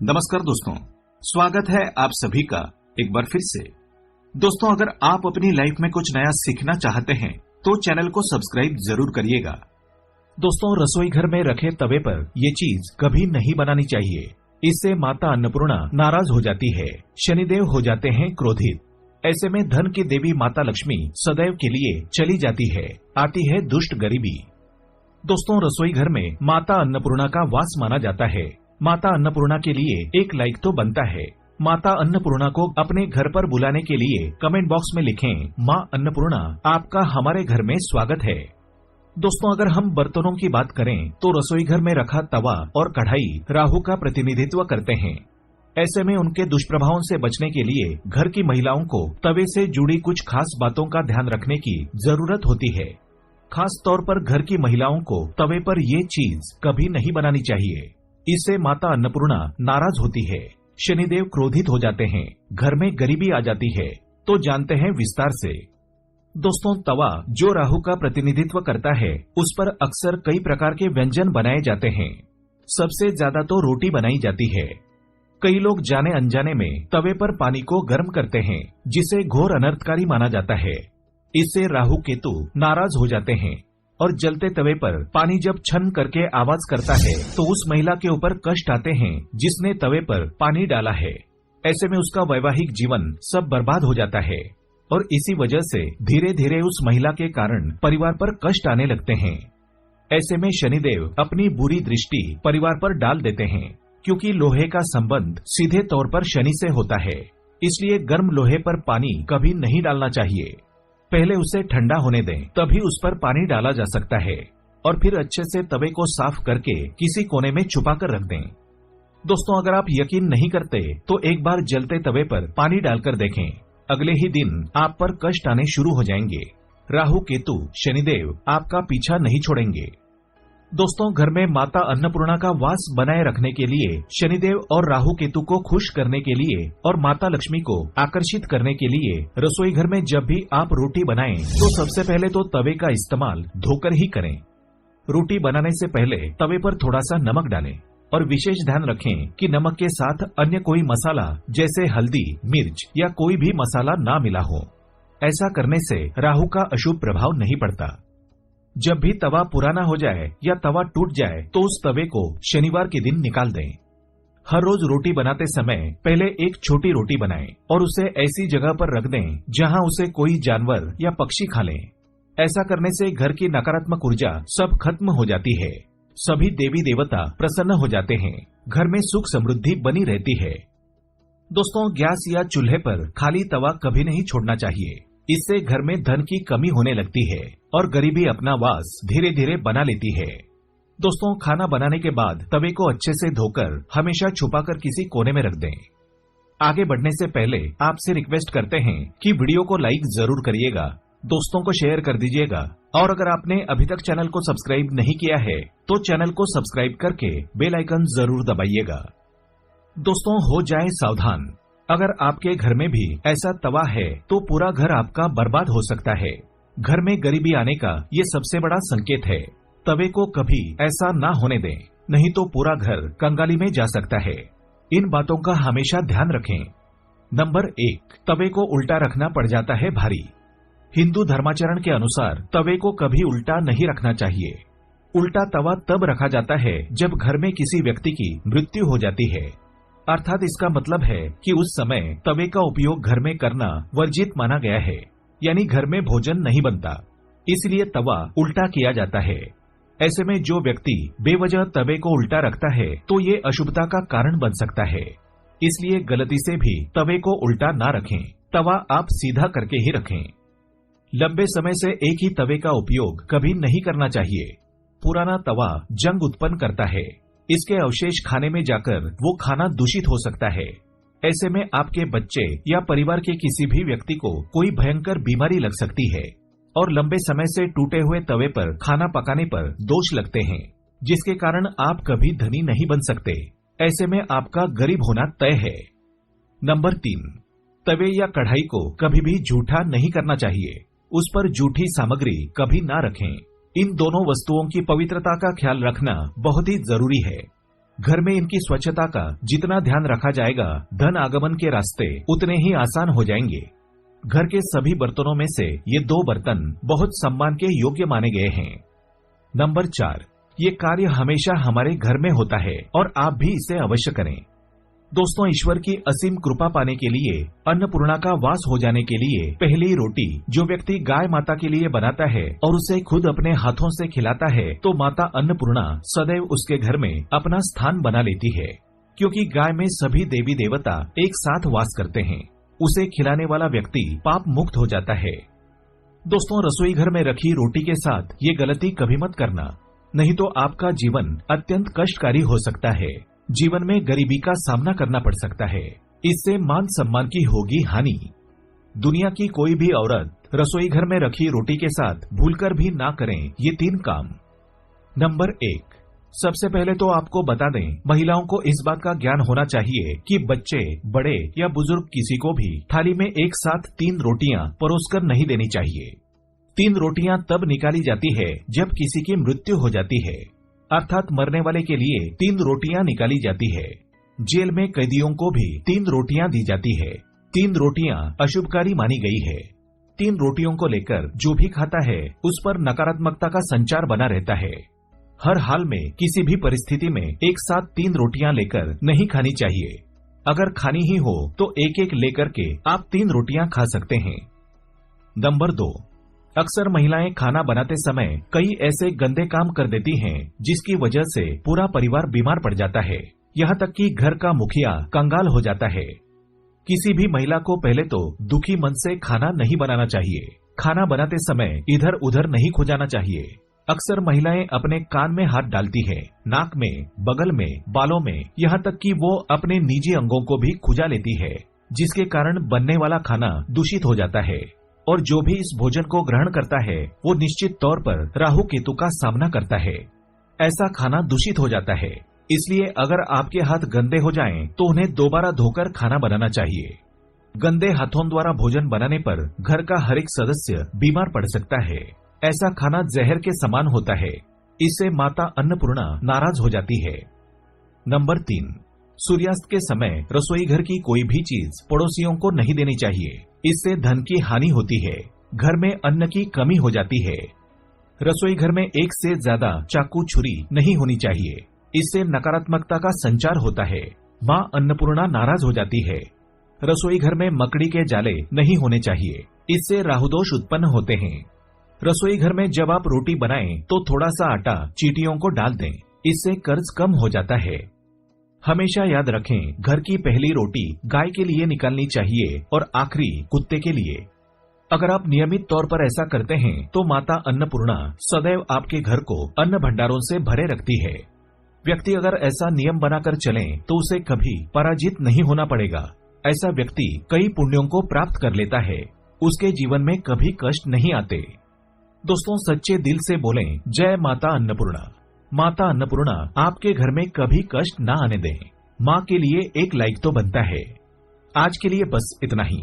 नमस्कार दोस्तों, स्वागत है आप सभी का एक बार फिर से। दोस्तों, अगर आप अपनी लाइफ में कुछ नया सीखना चाहते हैं तो चैनल को सब्सक्राइब जरूर करिएगा। दोस्तों, रसोई घर में रखे तवे पर ये चीज कभी नहीं बनानी चाहिए। इससे माता अन्नपूर्णा नाराज हो जाती है, शनिदेव हो जाते हैं क्रोधित। ऐसे में धन की देवी माता लक्ष्मी सदैव के लिए चली जाती है, आती है दुष्ट गरीबी। दोस्तों, रसोई घर में माता अन्नपूर्णा का वास माना जाता है। माता अन्नपूर्णा के लिए एक लाइक तो बनता है। माता अन्नपूर्णा को अपने घर पर बुलाने के लिए कमेंट बॉक्स में लिखें, माँ अन्नपूर्णा आपका हमारे घर में स्वागत है। दोस्तों, अगर हम बर्तनों की बात करें तो रसोई घर में रखा तवा और कढ़ाई राहु का प्रतिनिधित्व करते हैं। ऐसे में उनके दुष्प्रभावों से बचने के लिए घर की महिलाओं को तवे से जुड़ी कुछ खास बातों का ध्यान रखने की जरूरत होती है। खास तौर पर घर की महिलाओं को तवे पर ये चीज कभी नहीं बनानी चाहिए। इससे माता अन्नपूर्णा नाराज होती है, शनिदेव क्रोधित हो जाते हैं, घर में गरीबी आ जाती है। तो जानते हैं विस्तार से। दोस्तों, तवा जो राहु का प्रतिनिधित्व करता है, उस पर अक्सर कई प्रकार के व्यंजन बनाए जाते हैं। सबसे ज्यादा तो रोटी बनाई जाती है। कई लोग जाने अनजाने में तवे पर पानी को गर्म करते हैं, जिसे घोर अनर्थकारी माना जाता है। इससे राहु केतु नाराज हो जाते हैं और जलते तवे पर पानी जब छन करके आवाज करता है तो उस महिला के ऊपर कष्ट आते हैं जिसने तवे पर पानी डाला है। ऐसे में उसका वैवाहिक जीवन सब बर्बाद हो जाता है और इसी वजह से धीरे धीरे उस महिला के कारण परिवार पर कष्ट आने लगते हैं। ऐसे में शनिदेव अपनी बुरी दृष्टि परिवार पर डाल देते हैं, क्योंकि लोहे का संबंध सीधे तौर पर शनि से होता है। इसलिए गर्म लोहे पर पानी कभी नहीं डालना चाहिए। पहले उसे ठंडा होने दें, तभी उस पर पानी डाला जा सकता है और फिर अच्छे से तवे को साफ करके किसी कोने में छुपा कर रख दें। दोस्तों, अगर आप यकीन नहीं करते तो एक बार जलते तवे पर पानी डालकर देखें। अगले ही दिन आप पर कष्ट आने शुरू हो जाएंगे। राहु केतु शनिदेव आपका पीछा नहीं छोड़ेंगे। दोस्तों, घर में माता अन्नपूर्णा का वास बनाए रखने के लिए, शनिदेव और राहु केतु को खुश करने के लिए और माता लक्ष्मी को आकर्षित करने के लिए रसोई घर में जब भी आप रोटी बनाएं तो सबसे पहले तो तवे का इस्तेमाल धोकर ही करें। रोटी बनाने से पहले तवे पर थोड़ा सा नमक डालें और विशेष ध्यान रखें कि नमक के साथ अन्य कोई मसाला जैसे हल्दी, मिर्च या कोई भी मसाला ना मिला हो। ऐसा करने से राहु का अशुभ प्रभाव नहीं पड़ता। जब भी तवा पुराना हो जाए या तवा टूट जाए तो उस तवे को शनिवार के दिन निकाल दें। हर रोज रोटी बनाते समय पहले एक छोटी रोटी बनाएं और उसे ऐसी जगह पर रख दें जहां उसे कोई जानवर या पक्षी खा लें। ऐसा करने से घर की नकारात्मक ऊर्जा सब खत्म हो जाती है, सभी देवी देवता प्रसन्न हो जाते हैं, घर में सुख समृद्धि बनी रहती है। दोस्तों, गैस या चूल्हे पर खाली तवा कभी नहीं छोड़ना चाहिए। इससे घर में धन की कमी होने लगती है और गरीबी अपना वास धीरे धीरे बना लेती है। दोस्तों, खाना बनाने के बाद तवे को अच्छे से धोकर हमेशा छुपाकर किसी कोने में रख दें। आगे बढ़ने से पहले आपसे रिक्वेस्ट करते हैं कि वीडियो को लाइक जरूर करिएगा, दोस्तों को शेयर कर दीजिएगा और अगर आपने अभी तक चैनल को सब्सक्राइब नहीं किया है तो चैनल को सब्सक्राइब करके बेल आइकन जरूर दबाइएगा। दोस्तों, हो जाए सावधान, अगर आपके घर में भी ऐसा तवा है तो पूरा घर आपका बर्बाद हो सकता है। घर में गरीबी आने का ये सबसे बड़ा संकेत है। तवे को कभी ऐसा ना होने दें, नहीं तो पूरा घर कंगाली में जा सकता है। इन बातों का हमेशा ध्यान रखें। नंबर 1, तवे को उल्टा रखना पड़ जाता है भारी। हिंदू धर्माचरण के अनुसार तवे को कभी उल्टा नहीं रखना चाहिए। उल्टा तवा तब रखा जाता है जब घर में किसी व्यक्ति की मृत्यु हो जाती है, अर्थात इसका मतलब है कि उस समय तवे का उपयोग घर में करना वर्जित माना गया है, यानी घर में भोजन नहीं बनता, इसलिए तवा उल्टा किया जाता है। ऐसे में जो व्यक्ति बेवजह तवे को उल्टा रखता है तो ये अशुभता का कारण बन सकता है। इसलिए गलती से भी तवे को उल्टा ना रखें, तवा आप सीधा करके ही रखें। लंबे समय से एक ही तवे का उपयोग कभी नहीं करना चाहिए। पुराना तवा जंग उत्पन्न करता है, इसके अवशेष खाने में जाकर वो खाना दूषित हो सकता है। ऐसे में आपके बच्चे या परिवार के किसी भी व्यक्ति को कोई भयंकर बीमारी लग सकती है और लंबे समय से टूटे हुए तवे पर खाना पकाने पर दोष लगते हैं, जिसके कारण आप कभी धनी नहीं बन सकते। ऐसे में आपका गरीब होना तय है। नंबर 3, तवे या कढ़ाई को कभी भी जूठा नहीं करना चाहिए। उस पर जूठी सामग्री कभी ना रखें। इन दोनों वस्तुओं की पवित्रता का ख्याल रखना बहुत ही जरूरी है। घर में इनकी स्वच्छता का जितना ध्यान रखा जाएगा, धन आगमन के रास्ते उतने ही आसान हो जाएंगे। घर के सभी बर्तनों में से ये 2 बर्तन बहुत सम्मान के योग्य माने गए हैं। नंबर 4, ये कार्य हमेशा हमारे घर में होता है और आप भी इसे अवश्य करें। दोस्तों, ईश्वर की असीम कृपा पाने के लिए, अन्नपूर्णा का वास हो जाने के लिए पहली रोटी जो व्यक्ति गाय माता के लिए बनाता है और उसे खुद अपने हाथों से खिलाता है, तो माता अन्नपूर्णा सदैव उसके घर में अपना स्थान बना लेती है, क्योंकि गाय में सभी देवी देवता एक साथ वास करते हैं। उसे खिलाने वाला व्यक्ति पाप मुक्त हो जाता है। दोस्तों, रसोई घर में रखी रोटी के साथ ये गलती कभी मत करना, नहीं तो आपका जीवन अत्यंत कष्टकारी हो सकता है। जीवन में गरीबी का सामना करना पड़ सकता है। इससे मान सम्मान की होगी हानि। दुनिया की कोई भी औरत रसोई घर में रखी रोटी के साथ भूलकर भी ना करें ये 3 काम। नंबर 1, सबसे पहले तो आपको बता दें, महिलाओं को इस बात का ज्ञान होना चाहिए कि बच्चे, बड़े या बुजुर्ग किसी को भी थाली में एक साथ 3 रोटियां परोसकर नहीं देनी चाहिए। 3 रोटियां तब निकाली जाती है जब किसी की मृत्यु हो जाती है, अर्थात मरने वाले के लिए 3 रोटियां निकाली जाती है। जेल में कैदियों को भी 3 रोटियां दी जाती है। 3 रोटियां अशुभकारी मानी गई है। 3 रोटियों को लेकर जो भी खाता है उस पर नकारात्मकता का संचार बना रहता है। हर हाल में, किसी भी परिस्थिति में एक साथ 3 रोटियां लेकर नहीं खानी चाहिए। अगर खानी ही हो तो एक एक लेकर के आप 3 रोटियां खा सकते हैं। नंबर 2, अक्सर महिलाएं खाना बनाते समय कई ऐसे गंदे काम कर देती हैं जिसकी वजह से पूरा परिवार बीमार पड़ जाता है, यहाँ तक कि घर का मुखिया कंगाल हो जाता है। किसी भी महिला को पहले तो दुखी मन से खाना नहीं बनाना चाहिए। खाना बनाते समय इधर उधर नहीं खुजाना चाहिए। अक्सर महिलाएं अपने कान में हाथ डालती है, नाक में, बगल में, बालों में, यहाँ तक कि वो अपने निजी अंगों को भी खुजा लेती है, जिसके कारण बनने वाला खाना दूषित हो जाता है और जो भी इस भोजन को ग्रहण करता है वो निश्चित तौर पर राहु केतु का सामना करता है। ऐसा खाना दूषित हो जाता है। इसलिए अगर आपके हाथ गंदे हो जाएं तो उन्हें दोबारा धोकर खाना बनाना चाहिए। गंदे हाथों द्वारा भोजन बनाने पर घर का हर एक सदस्य बीमार पड़ सकता है। ऐसा खाना जहर के समान होता है। इससे माता अन्नपूर्णा नाराज हो जाती है। नंबर 3, सूर्यास्त के समय रसोई घर की कोई भी चीज पड़ोसियों को नहीं देनी चाहिए। इससे धन की हानि होती है, घर में अन्न की कमी हो जाती है। रसोई घर में एक से ज्यादा चाकू छुरी नहीं होनी चाहिए। इससे नकारात्मकता का संचार होता है। मां अन्नपूर्णा नाराज हो जाती है। रसोई घर में मकड़ी के जाले नहीं होने चाहिए। इससे राहुदोष उत्पन्न होते हैं। रसोई घर में जब आप रोटी बनाएं तो थोड़ा सा आटा चींटियों को डाल दें। इससे कर्ज कम हो जाता है। हमेशा याद रखें, घर की पहली रोटी गाय के लिए निकालनी चाहिए और आखिरी कुत्ते के लिए। अगर आप नियमित तौर पर ऐसा करते हैं तो माता अन्नपूर्णा सदैव आपके घर को अन्न भंडारों से भरे रखती है। व्यक्ति अगर ऐसा नियम बनाकर चले तो उसे कभी पराजित नहीं होना पड़ेगा। ऐसा व्यक्ति कई पुण्यों को प्राप्त कर लेता है। उसके जीवन में कभी कष्ट नहीं आते। दोस्तों, सच्चे दिल से बोलें, जय माता अन्नपूर्णा। माता अन्नपूर्णा आपके घर में कभी कष्ट ना आने दें। माँ के लिए एक लाइक तो बनता है। आज के लिए बस इतना ही।